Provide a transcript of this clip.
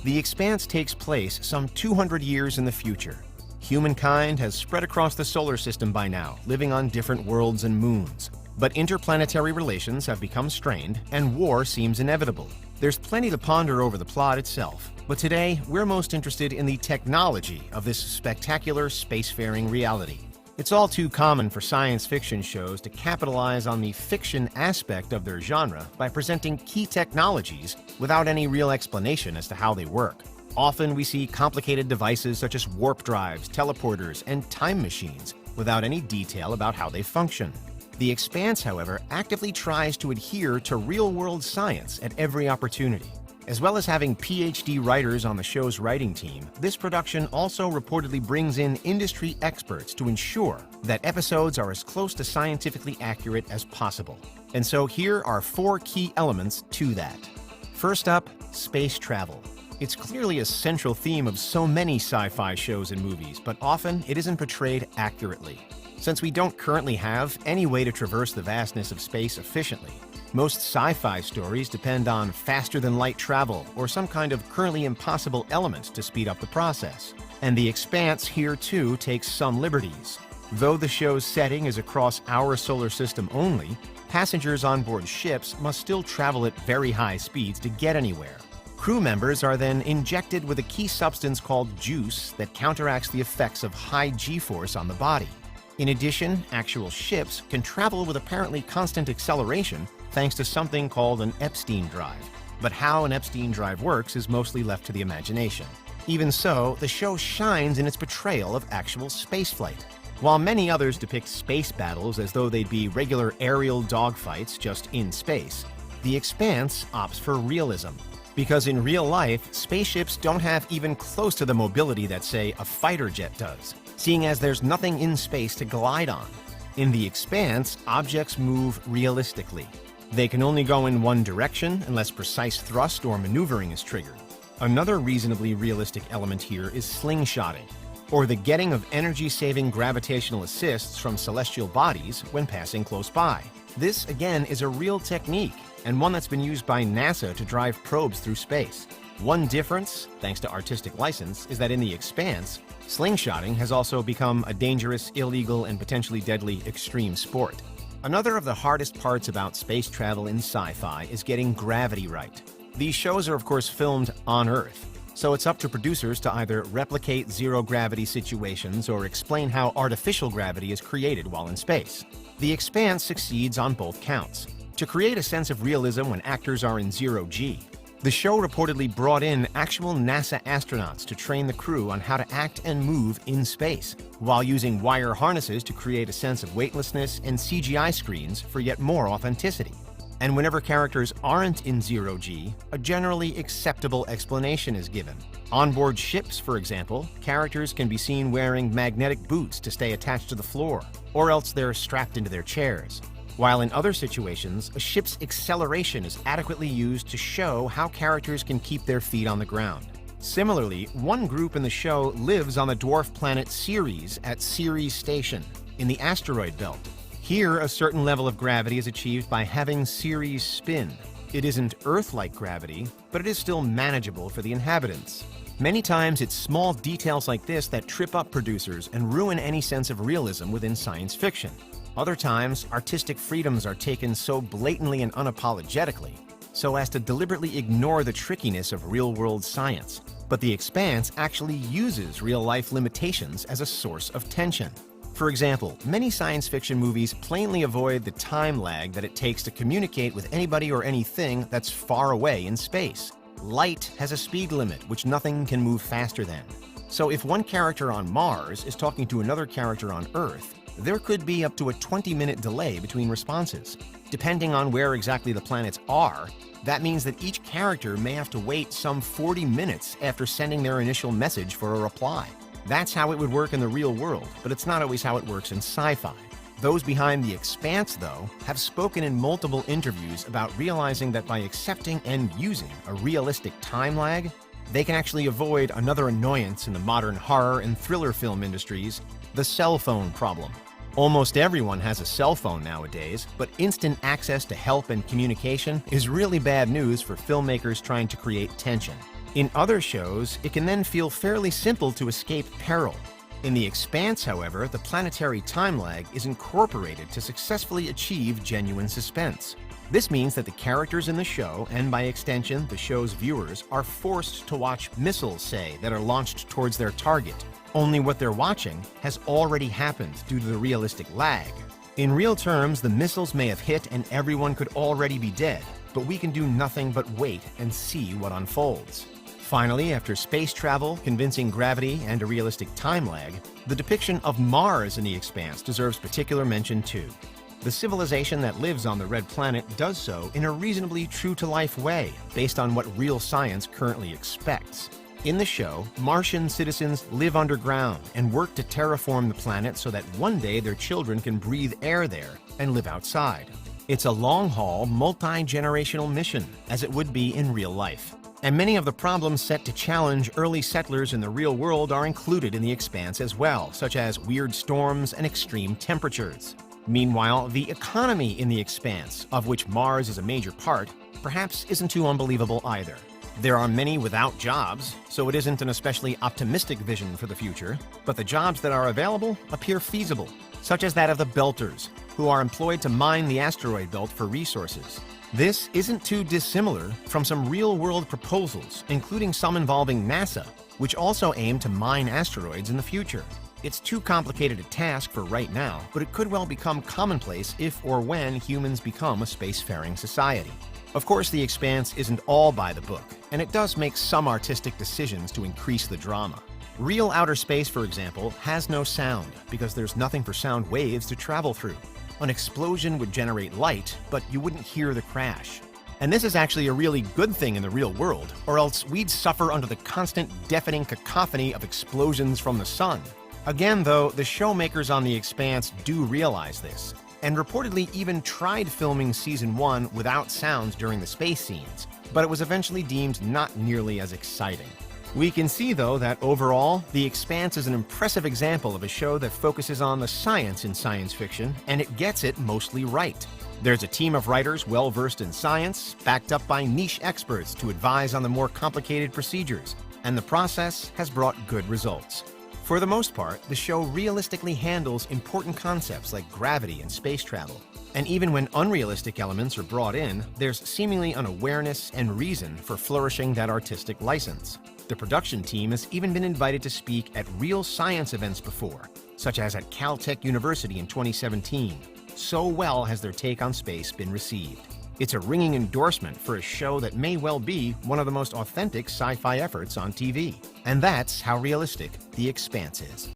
The Expanse takes place some 200 years in the future. Humankind has spread across the solar system by now, living on different worlds and moons. But interplanetary relations have become strained, and war seems inevitable. There's plenty to ponder over the plot itself, but today we're most interested in the technology of this spectacular spacefaring reality. It's all too common for science fiction shows to capitalize on the fiction aspect of their genre by presenting key technologies without any real explanation as to how they work. Often we see complicated devices such as warp drives, teleporters, and time machines without any detail about how they function. The Expanse, however, actively tries to adhere to real-world science at every opportunity. As well as having PhD writers on the show's writing team, this production also reportedly brings in industry experts to ensure that episodes are as close to scientifically accurate as possible. And so here are 4 key elements to that. First up, space travel. It's clearly a central theme of so many sci-fi shows and movies, but often it isn't portrayed accurately. Since we don't currently have any way to traverse the vastness of space efficiently, most sci-fi stories depend on faster-than-light travel or some kind of currently impossible element to speed up the process. And The Expanse here, too, takes some liberties. Though the show's setting is across our solar system only, passengers on board ships must still travel at very high speeds to get anywhere. Crew members are then injected with a key substance called juice that counteracts the effects of high G-force on the body. In addition, actual ships can travel with apparently constant acceleration thanks to something called an Epstein drive. But how an Epstein drive works is mostly left to the imagination. Even so, the show shines in its portrayal of actual spaceflight. While many others depict space battles as though they'd be regular aerial dogfights just in space, The Expanse opts for realism. Because in real life, spaceships don't have even close to the mobility that, say, a fighter jet does, seeing as there's nothing in space to glide on. In The Expanse, objects move realistically. They can only go in one direction unless precise thrust or maneuvering is triggered. Another reasonably realistic element here is slingshotting, or the getting of energy-saving gravitational assists from celestial bodies when passing close by. This, again, is a real technique, and one that's been used by NASA to drive probes through space. One difference, thanks to artistic license, is that in The Expanse, slingshotting has also become a dangerous, illegal, and potentially deadly extreme sport. Another of the hardest parts about space travel in sci-fi is getting gravity right. These shows are of course filmed on Earth, so it's up to producers to either replicate zero-gravity situations or explain how artificial gravity is created while in space. The Expanse succeeds on both counts. To create a sense of realism when actors are in zero-G, the show reportedly brought in actual NASA astronauts to train the crew on how to act and move in space, while using wire harnesses to create a sense of weightlessness and CGI screens for yet more authenticity. And whenever characters aren't in zero-G, a generally acceptable explanation is given. On board ships, for example, characters can be seen wearing magnetic boots to stay attached to the floor, or else they're strapped into their chairs. While in other situations, a ship's acceleration is adequately used to show how characters can keep their feet on the ground. Similarly, one group in the show lives on the dwarf planet Ceres at Ceres Station, in the asteroid belt. Here, a certain level of gravity is achieved by having Ceres spin. It isn't Earth-like gravity, but it is still manageable for the inhabitants. Many times, it's small details like this that trip up producers and ruin any sense of realism within science fiction. Other times, artistic freedoms are taken so blatantly and unapologetically, so as to deliberately ignore the trickiness of real-world science. But The Expanse actually uses real-life limitations as a source of tension. For example, many science fiction movies plainly avoid the time lag that it takes to communicate with anybody or anything that's far away in space. Light has a speed limit, which nothing can move faster than. So if one character on Mars is talking to another character on Earth, there could be up to a 20-minute delay between responses. Depending on where exactly the planets are, that means that each character may have to wait some 40 minutes after sending their initial message for a reply. That's how it would work in the real world, but it's not always how it works in sci-fi. Those behind The Expanse, though, have spoken in multiple interviews about realizing that by accepting and using a realistic time lag, they can actually avoid another annoyance in the modern horror and thriller film industries, the cell phone problem. Almost everyone has a cell phone nowadays, but instant access to help and communication is really bad news for filmmakers trying to create tension. In other shows, it can then feel fairly simple to escape peril. In The Expanse, however, the planetary time lag is incorporated to successfully achieve genuine suspense. This means that the characters in the show, and by extension, the show's viewers, are forced to watch missiles, say, that are launched towards their target. Only what they're watching has already happened due to the realistic lag. In real terms, the missiles may have hit and everyone could already be dead, but we can do nothing but wait and see what unfolds. Finally, after space travel, convincing gravity, and a realistic time lag, the depiction of Mars in The Expanse deserves particular mention too. The civilization that lives on the Red Planet does so in a reasonably true-to-life way, based on what real science currently expects. In the show, Martian citizens live underground and work to terraform the planet so that one day their children can breathe air there and live outside. It's a long-haul, multi-generational mission, as it would be in real life. And many of the problems set to challenge early settlers in the real world are included in The Expanse as well, such as weird storms and extreme temperatures. Meanwhile, the economy in The Expanse, of which Mars is a major part, perhaps isn't too unbelievable either. There are many without jobs, so it isn't an especially optimistic vision for the future, but the jobs that are available appear feasible, such as that of the Belters, who are employed to mine the asteroid belt for resources. This isn't too dissimilar from some real-world proposals, including some involving NASA, which also aim to mine asteroids in the future. It's too complicated a task for right now, but it could well become commonplace if or when humans become a spacefaring society. Of course, The Expanse isn't all by the book, and it does make some artistic decisions to increase the drama. Real outer space, for example, has no sound because there's nothing for sound waves to travel through. An explosion would generate light, but you wouldn't hear the crash. And this is actually a really good thing in the real world, or else we'd suffer under the constant deafening cacophony of explosions from the sun. Again, though, the showmakers on The Expanse do realize this, and reportedly even tried filming Season 1 without sound during the space scenes, but it was eventually deemed not nearly as exciting. We can see, though, that overall, The Expanse is an impressive example of a show that focuses on the science in science fiction, and it gets it mostly right. There's a team of writers well-versed in science, backed up by niche experts to advise on the more complicated procedures, and the process has brought good results. For the most part, the show realistically handles important concepts like gravity and space travel. And even when unrealistic elements are brought in, there's seemingly an awareness and reason for flourishing that artistic license. The production team has even been invited to speak at real science events before, such as at Caltech University in 2017. So well has their take on space been received. It's a ringing endorsement for a show that may well be one of the most authentic sci-fi efforts on TV. And that's how realistic The Expanse is.